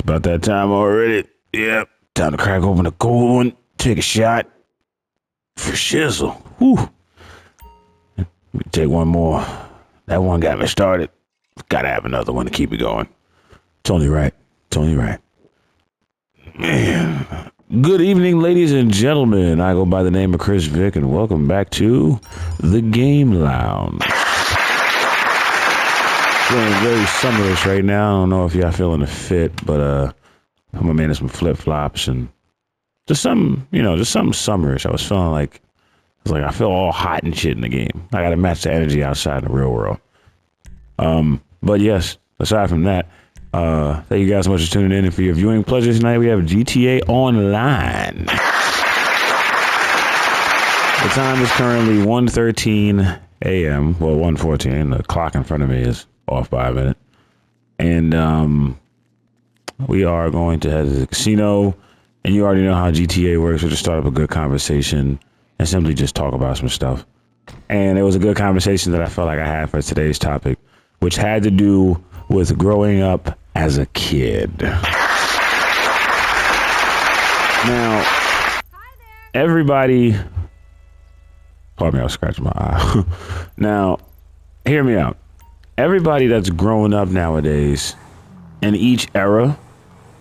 about that time already. Yep. Time to crack open a cold one. Take a shot. For shizzle. Whew. Let me take one more. That one got me started. Gotta have another one to keep it going. It's only right. Man. Good evening, ladies and gentlemen. I go by the name of Chris Vick, and welcome back to the Game Lounge. Feeling very summerish right now. I don't know if y'all feeling a fit, but put my man in some flip-flops and just something summerish. I was feeling like, I feel all hot and shit in the game. I gotta match the energy outside in the real world. But yes, aside from that, thank you guys so much for tuning in and for your viewing pleasure tonight. We have GTA Online. The time is currently 1:13 a.m. Well, 1:14. The clock in front of me is off by a minute. And we are going to head to the casino. And you already know how GTA works. We'll just start up a good conversation and simply just talk about some stuff. And it was a good conversation that I felt like I had for today's topic, which had to do with growing up as a kid. Now, everybody... Pardon me, I was scratching my eye. Now, hear me out. Everybody that's growing up nowadays, in each era,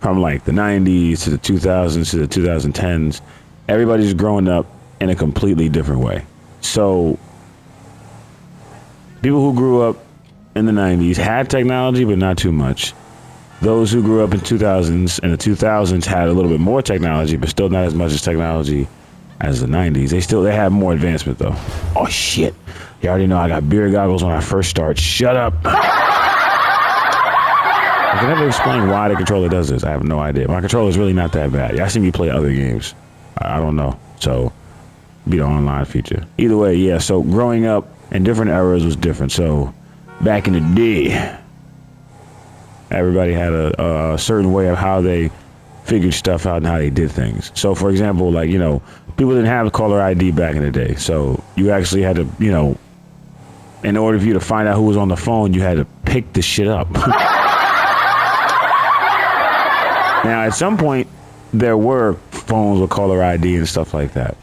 from like the 90s to the 2000s to the 2010s, everybody's growing up in a completely different way. So, people who grew up in the 90s had technology, but not too much. Those who grew up in 2000s and the 2000s had a little bit more technology, but still not as much as technology as the 90s. They had more advancement though. Oh shit. You already know I got beer goggles when I first start. Shut up. I can never explain why the controller does this. I have no idea. My controller is really not that bad. Y'all see me play other games. I don't know. So, be the online feature. Either way, yeah. So, growing up in different eras was different. So, back in the day, everybody had a certain way of how they figured stuff out and how they did things. So, for example, like, people didn't have caller ID back in the day. So, you actually had to, in order for you to find out who was on the phone, you had to pick the shit up. Now, at some point, there were phones with caller ID and stuff like that.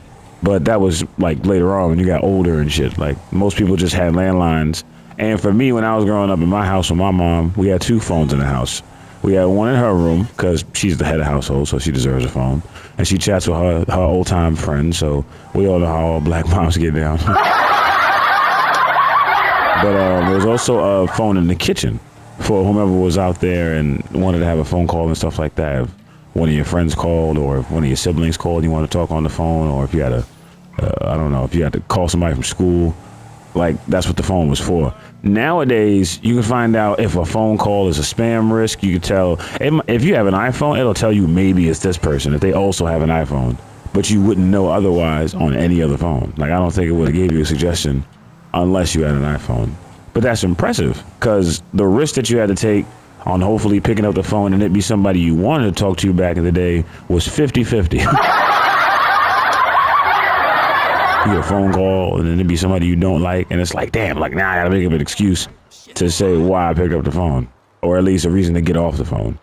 But that was, like, later on when you got older and shit. Like, most people just had landlines. And for me, when I was growing up in my house with my mom, we had two phones in the house. We had one in her room, because she's the head of the household, so she deserves a phone. And she chats with her old-time friends, so we all know how all black moms get down. But there was also a phone in the kitchen for whomever was out there and wanted to have a phone call and stuff like that. If one of your friends called, or if one of your siblings called, you want to talk on the phone, or if you had if you had to call somebody from school, like, that's what the phone was for. Nowadays, you can find out if a phone call is a spam risk. You can tell, if you have an iPhone, it'll tell you maybe it's this person if they also have an iPhone, but you wouldn't know otherwise on any other phone. Like, I don't think it would have gave you a suggestion unless you had an iPhone. But that's impressive, because the risk that you had to take on hopefully picking up the phone and it be somebody you wanted to talk to back in the day was 50-50. You get a phone call and then it'd be somebody you don't like, and it's like, damn, like, now I gotta make up an excuse to say why I picked up the phone, or at least a reason to get off the phone.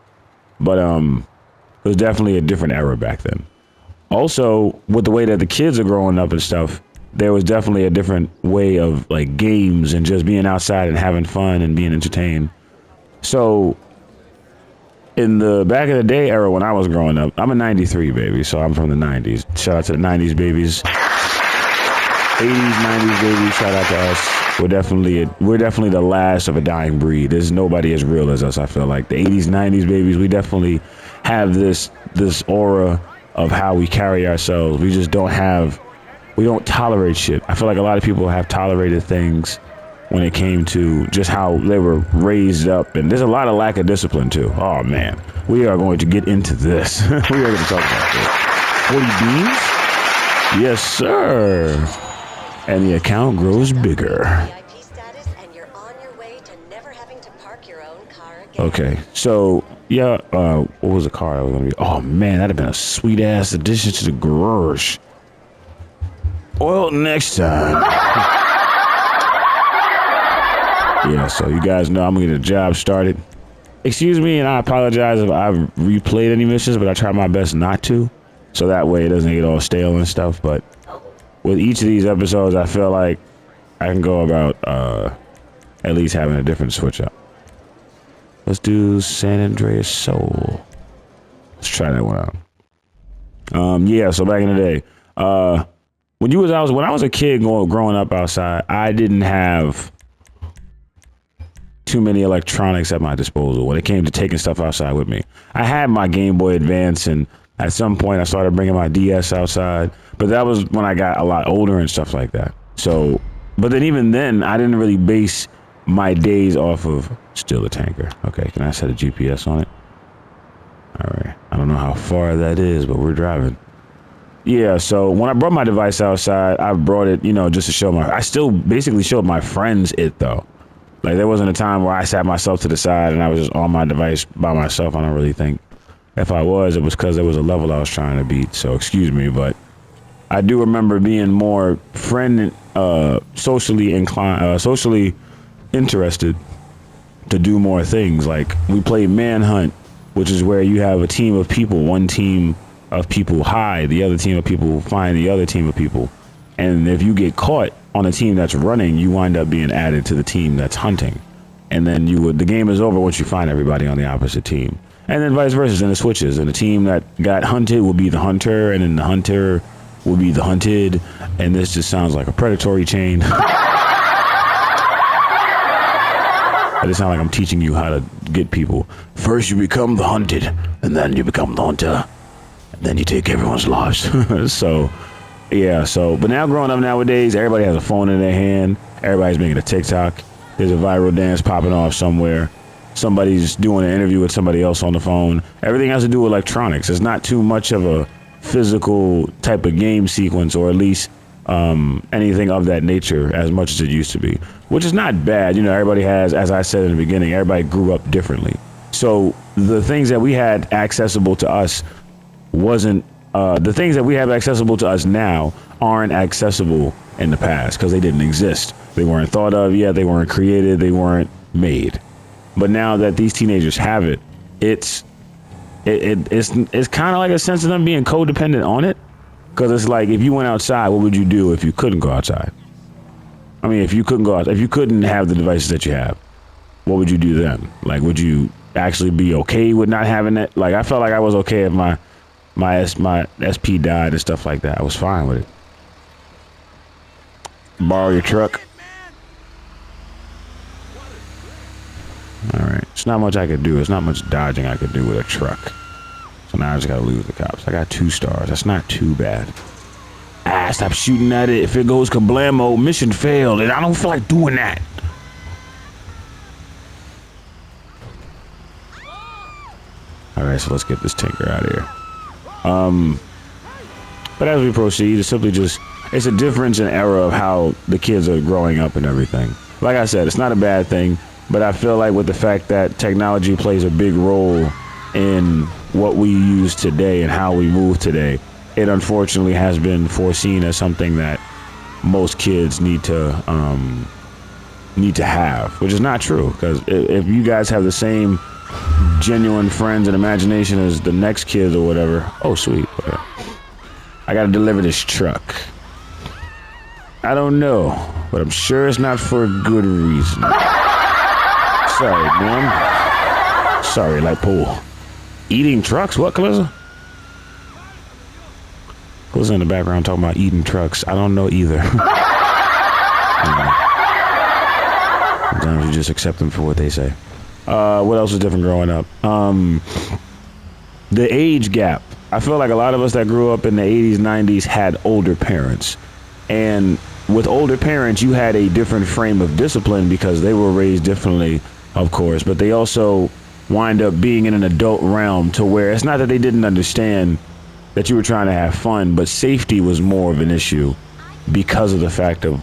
But it was definitely a different era back then. Also, with the way that the kids are growing up and stuff, there was definitely a different way of, like, games and just being outside and having fun and being entertained. So, in the back of the day era when I was growing up, I'm a 93 baby, so I'm from the 90s. Shout out to the 90s babies. 80s, 90s babies, shout out to us. We're definitely the last of a dying breed. There's nobody as real as us, I feel like. The 80s, 90s babies, we definitely have this aura of how we carry ourselves. We don't tolerate shit. I feel like a lot of people have tolerated things when it came to just how they were raised up. And there's a lot of lack of discipline, too. Oh, man. We are going to get into this. We are going to talk about this. 40 beans? Yes, sir. And the account grows bigger. Okay, so, yeah, what was the car I was going to be? Oh, man, that'd have been a sweet-ass addition to the garage. Well, next time. Yeah, so you guys know I'm going to get a job started excuse me, and I apologize if I've replayed any missions, but I try my best not to, so that way it doesn't get all stale and stuff. But with each of these episodes, I feel like I can go about at least having a different switch up. Let's do San Andreas Soul. Let's try that one out. Yeah, so back in the day, when I was a kid growing up outside, I didn't have too many electronics at my disposal when it came to taking stuff outside with me. I had my Game Boy Advance, and at some point I started bringing my DS outside, but that was when I got a lot older and stuff like that. So, but then even then, I didn't really base my days off of still a tanker. Okay, can I set a GPS on it? All right, I don't know how far that is, but we're driving. Yeah, so when I brought my device outside, I brought it, just to show I still basically showed my friends it though. Like, there wasn't a time where I sat myself to the side and I was just on my device by myself. I don't really think. If I was, it was because there was a level I was trying to beat. So, excuse me, but I do remember being more socially inclined, socially interested to do more things. Like, we played Manhunt, which is where you have a team of people. One team of people hide, the other team of people find the other team of people. And if you get caught on a team that's running, you wind up being added to the team that's hunting. And then the game is over once you find everybody on the opposite team. And then vice versa, and it switches. And the team that got hunted will be the hunter, and then the hunter will be the hunted. And this just sounds like a predatory chain. It just sounds like I'm teaching you how to get people. First you become the hunted, and then you become the hunter. And then you take everyone's lives. But now growing up nowadays, everybody has a phone in their hand. Everybody's making a TikTok. There's a viral dance popping off somewhere. Somebody's doing an interview with somebody else on the phone. Everything has to do with electronics. It's not too much of a physical type of game sequence, or at least anything of that nature as much as it used to be, which is not bad. Everybody has, as I said in the beginning, everybody grew up differently. So the things that we had accessible to us the things that we have accessible to us now aren't accessible in the past because they didn't exist. They weren't thought of yet. They weren't created. They weren't made. But now that these teenagers have it, it's kind of like a sense of them being codependent on it. Because it's like, if you went outside, what would you do if you couldn't go outside? I mean, if you couldn't have the devices that you have, what would you do then? Like, would you actually be okay with not having it? Like, I felt like I was okay if my SP died and stuff like that. I was fine with it. Borrow your truck. All right. It's not much I could do. It's not much dodging I could do with a truck. So now I just gotta lose the cops. I got 2 stars. That's not too bad. Stop shooting at it. If it goes kablamo, mission failed, and I don't feel like doing that. All right, so let's get this tinker out of here. But as we proceed, it's simply it's a difference in era of how the kids are growing up and everything. Like I said, it's not a bad thing, but I feel like with the fact that technology plays a big role in what we use today and how we move today, it unfortunately has been foreseen as something that most kids need to have, which is not true. Because if you guys have the same genuine friends and imagination as the next kids or whatever. Oh, sweet. Okay. I gotta deliver this truck. I don't know, but I'm sure it's not for a good reason. Sorry, man. Sorry, like Pool. Eating trucks? What, Calissa? Who's in the background talking about eating trucks? I don't know either. Sometimes you just accept them for what they say. What else was different growing up? The age gap. I feel like a lot of us that grew up in the 80s, 90s had older parents. And with older parents, you had a different frame of discipline because they were raised differently, of course. But they also wind up being in an adult realm to where it's not that they didn't understand that you were trying to have fun, but safety was more of an issue because of the fact of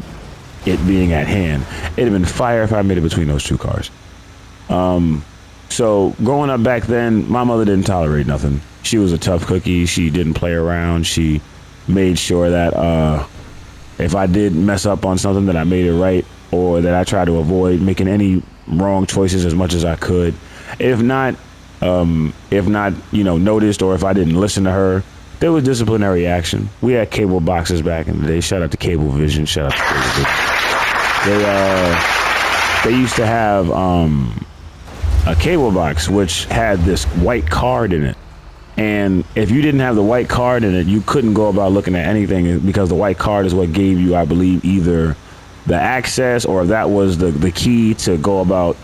it being at hand. It'd have been fire if I made it between those 2 cars. So growing up back then, my mother didn't tolerate nothing. She was a tough cookie. She didn't play around. She made sure that if I did mess up on something, that I made it right, or that I tried to avoid making any wrong choices as much as I could. if not, noticed, or if I didn't listen to her, there was disciplinary action. We had cable boxes back in the day. Shout out to Cablevision. Shout out to Cablevision. They used to have a cable box which had this white card in it. And if you didn't have the white card in it, you couldn't go about looking at anything, because the white card is what gave you, I believe, either the access, or that was the key to go about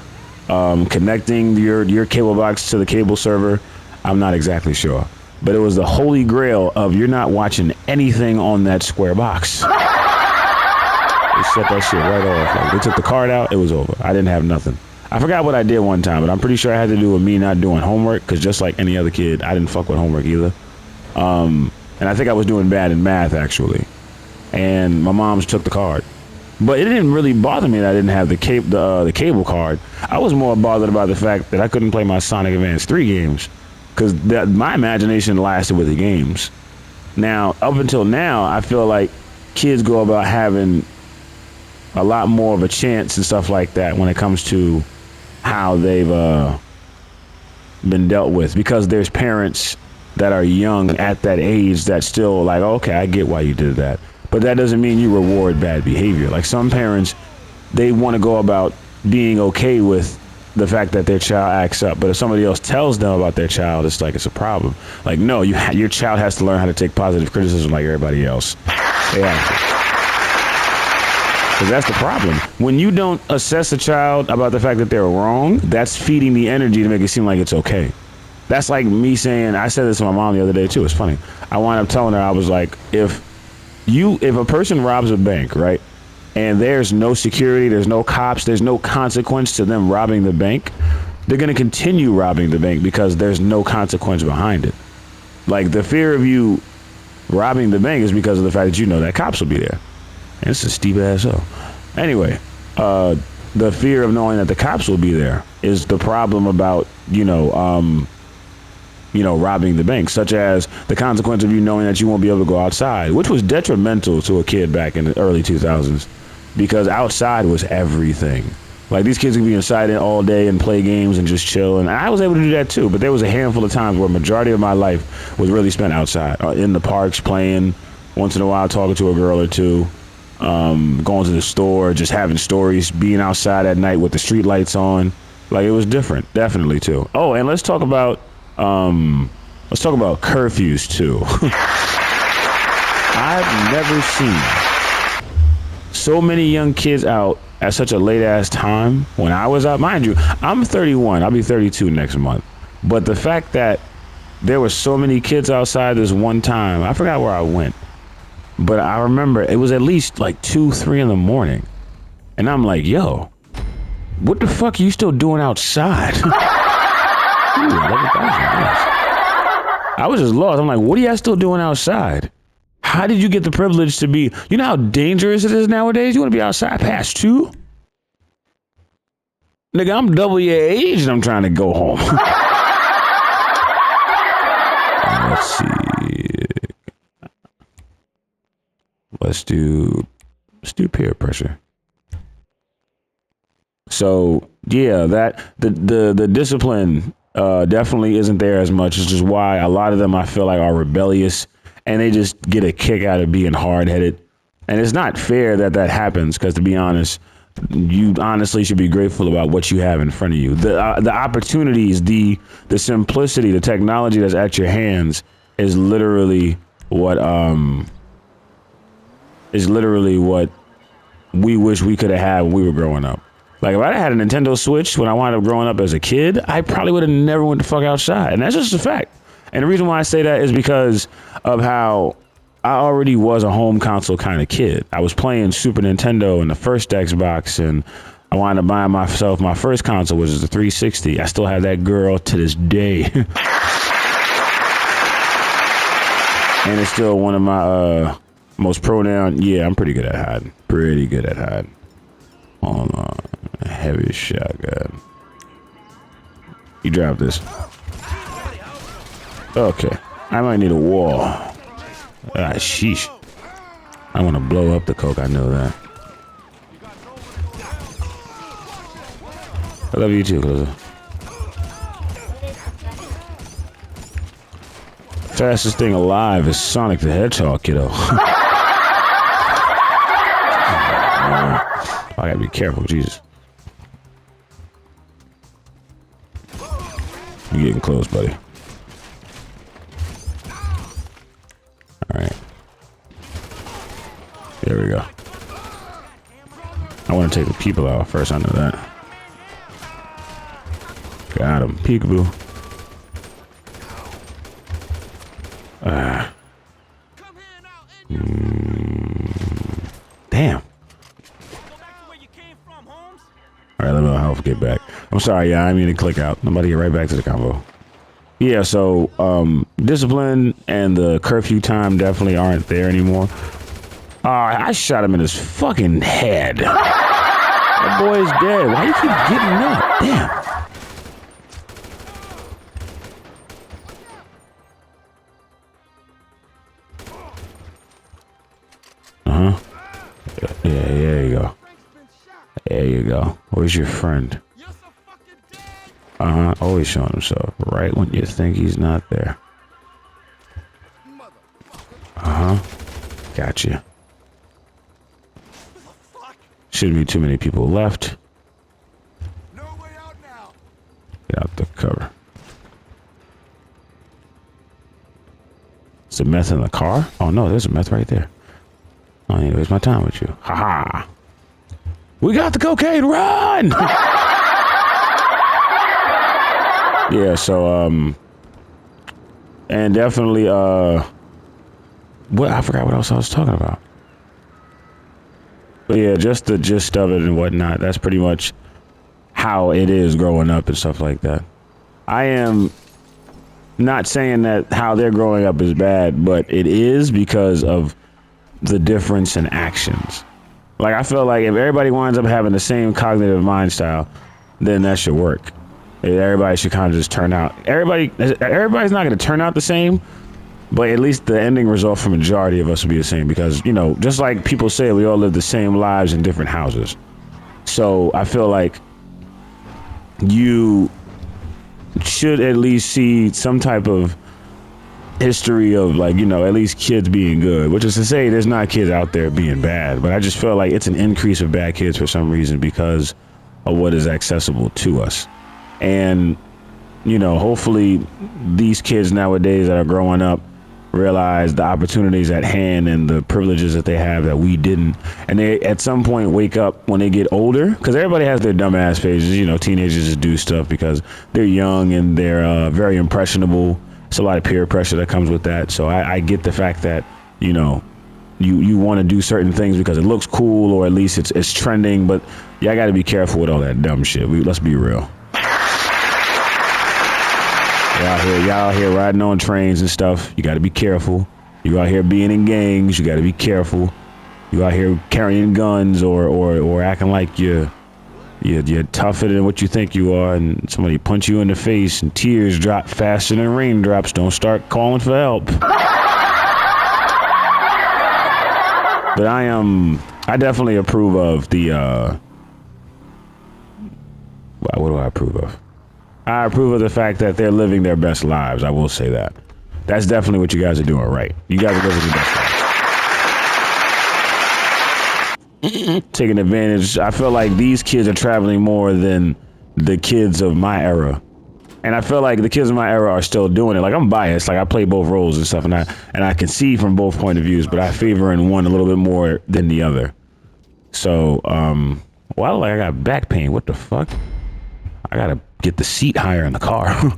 connecting your cable box to the cable server. I'm not exactly sure. But it was the holy grail of you're not watching anything on that square box. They shut that shit right off. Like, they took the card out, it was over. I didn't have nothing. I forgot what I did one time, but I'm pretty sure it had to do with me not doing homework, because just like any other kid, I didn't fuck with homework either. And I think I was doing bad in math, actually. And my mom's took the card. But it didn't really bother me that I didn't have the cable card. I was more bothered about the fact that I couldn't play my Sonic Advance 3 games, because my imagination lasted with the games. Now, up until now, I feel like kids go about having a lot more of a chance and stuff like that when it comes to how they've been dealt with, because there's parents that are young at that age that still like, okay, I get why you did that, but that doesn't mean you reward bad behavior. Like, some parents, they want to go about being okay with the fact that their child acts up, but if somebody else tells them about their child, it's like it's a problem. Like, no, your child has to learn how to take positive criticism like everybody else. Yeah. Because that's the problem. When you don't assess a child about the fact that they're wrong, that's feeding the energy to make it seem like it's okay. That's like me saying, I said this to my mom the other day too, it's funny. I wound up telling her, I was like, if a person robs a bank, right, and there's no security, there's no cops, there's no consequence to them robbing the bank, they're going to continue robbing the bank because there's no consequence behind it. Like, the fear of you robbing the bank is because of the fact that you know that cops will be there. And it's a steep ass hill. Anyway, the fear of knowing that the cops will be there is the problem about, robbing the bank, such as the consequence of you knowing that you won't be able to go outside, which was detrimental to a kid back in the early 2000s, because outside was everything. Like, these kids could be inside all day and play games and just chill, and I was able to do that too, but there was a handful of times where majority of my life was really spent outside, in the parks, playing, once in a while talking to a girl or two, going to the store, just having stories, being outside at night with the street lights on. Like, it was different, definitely too. Oh, and let's talk about curfews too. I've never seen so many young kids out at such a late ass time when I was out. Mind you, I'm 31, I'll be 32 next month. But the fact that there were so many kids outside this one time, I forgot where I went. But I remember it was at least like 2, 3 in the morning. And I'm like, yo, what the fuck are you still doing outside? Ooh, 11,000, yes. I was just lost. I'm like, what are y'all still doing outside? How did you get the privilege to be, you know how dangerous it is nowadays? You want to be outside past 2? Nigga, I'm double your age and I'm trying to go home. Let's see. Let's do peer pressure. So yeah, that the discipline definitely isn't there as much, which is why a lot of them I feel like are rebellious and they just get a kick out of being hard-headed. And it's not fair that happens, because to be honest, you honestly should be grateful about what you have in front of you. The opportunities, the simplicity, the technology that's at your hands is literally what we wish we could have had when we were growing up. Like, if I had a Nintendo Switch when I wound up growing up as a kid, I probably would have never went the fuck outside. And that's just a fact. And the reason why I say that is because of how I already was a home console kind of kid. I was playing Super Nintendo and the first Xbox, and I wound up buying myself my first console, which is the 360. I still have that girl to this day. And it's still one of my most pronoun. Yeah, I'm pretty good at hiding. Hold on. Heavy shotgun. You drop this. Okay. I might need a wall. Ah, sheesh. I want to blow up the coke, I know that. I love you too, Closer. Fastest thing alive is Sonic the Hedgehog, kiddo. I gotta be careful, Jesus. You're getting close, buddy. Alright. There we go. I want to take the people out first, I know that. Got him. Peekaboo. Damn. Alright, let me know how to get back. I'm sorry, yeah, I mean to click out. I'm about to get right back to the combo. Yeah, so, discipline and the curfew time definitely aren't there anymore. I shot him in his fucking head. That boy is dead. Why you keep getting up? Damn. Yeah, there you go. There you go. Where's your friend? Always showing himself right when you think he's not there. Gotcha. Shouldn't be too many people left. Get out the cover. Is the meth in the car? Oh no, there's a meth right there. I need to waste my time with you. Haha. We got the cocaine, run! Yeah, so, and definitely, what, I forgot what else I was talking about. But yeah, just the gist of it and whatnot, that's pretty much how it is growing up and stuff like that. I am not saying that how they're growing up is bad, but it is because of the difference in actions. Like, I feel like if everybody winds up having the same cognitive mind style, then that should work. Everybody should kind of just turn out. Everybody's not going to turn out the same, but at least the ending result for majority of us will be the same because, you know, just like people say, we all live the same lives in different houses. So I feel like you should at least see some type of history of, like, you know, at least kids being good, which is to say there's not kids out there being bad, but I just feel like it's an increase of bad kids for some reason because of what is accessible to us. And, you know, hopefully these kids nowadays that are growing up realize the opportunities at hand and the privileges that they have that we didn't. And they at some point wake up when they get older, because everybody has their dumbass phases. You know, teenagers just do stuff because they're young and they're very impressionable. It's a lot of peer pressure that comes with that. So I get the fact that, you know, you want to do certain things because it looks cool or at least it's trending. But y'all got to be careful with all that dumb shit. Let's be real. Y'all out here riding on trains and stuff. You got to be careful. You out here being in gangs. You got to be careful. You out here carrying guns or acting like you're tougher than what you think you are, and somebody punch you in the face and tears drop faster than raindrops. Don't start calling for help. But I definitely approve of the what do I approve of? I approve of the fact that they're living their best lives. I will say that. That's definitely what you guys are doing right. You guys are living your best lives. Taking advantage. I feel like these kids are traveling more than the kids of my era. And I feel like the kids of my era are still doing it. Like, I'm biased. Like, I play both roles and stuff, and I can see from both point of views, but I favor in one a little bit more than the other. So, well, like, I got back pain. What the fuck? I gotta get the seat higher in the car. Nice.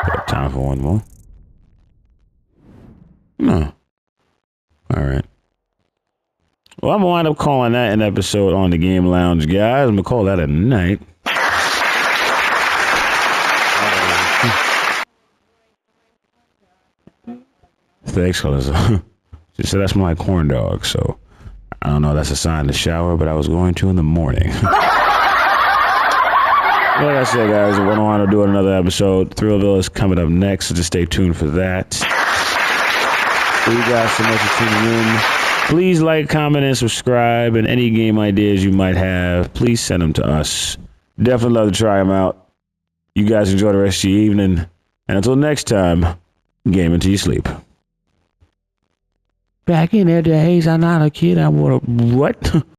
Got time for one more? No. All right. Well, I'm gonna wind up calling that an episode on the Game Lounge, guys. I'm gonna call that a night. Thanks, Calissa. She said that's my corn dog, so I don't know, that's a sign to shower, but I was going to in the morning. Like I said, guys, we're going to do another episode. Thrillville is coming up next, so just stay tuned for that. Thank you guys so much for tuning in. Please like, comment, and subscribe, and any game ideas you might have, please send them to us. Definitely love to try them out. You guys enjoy the rest of your evening. And until next time, game until you sleep. Back in the days, I'm not a kid. I'm what?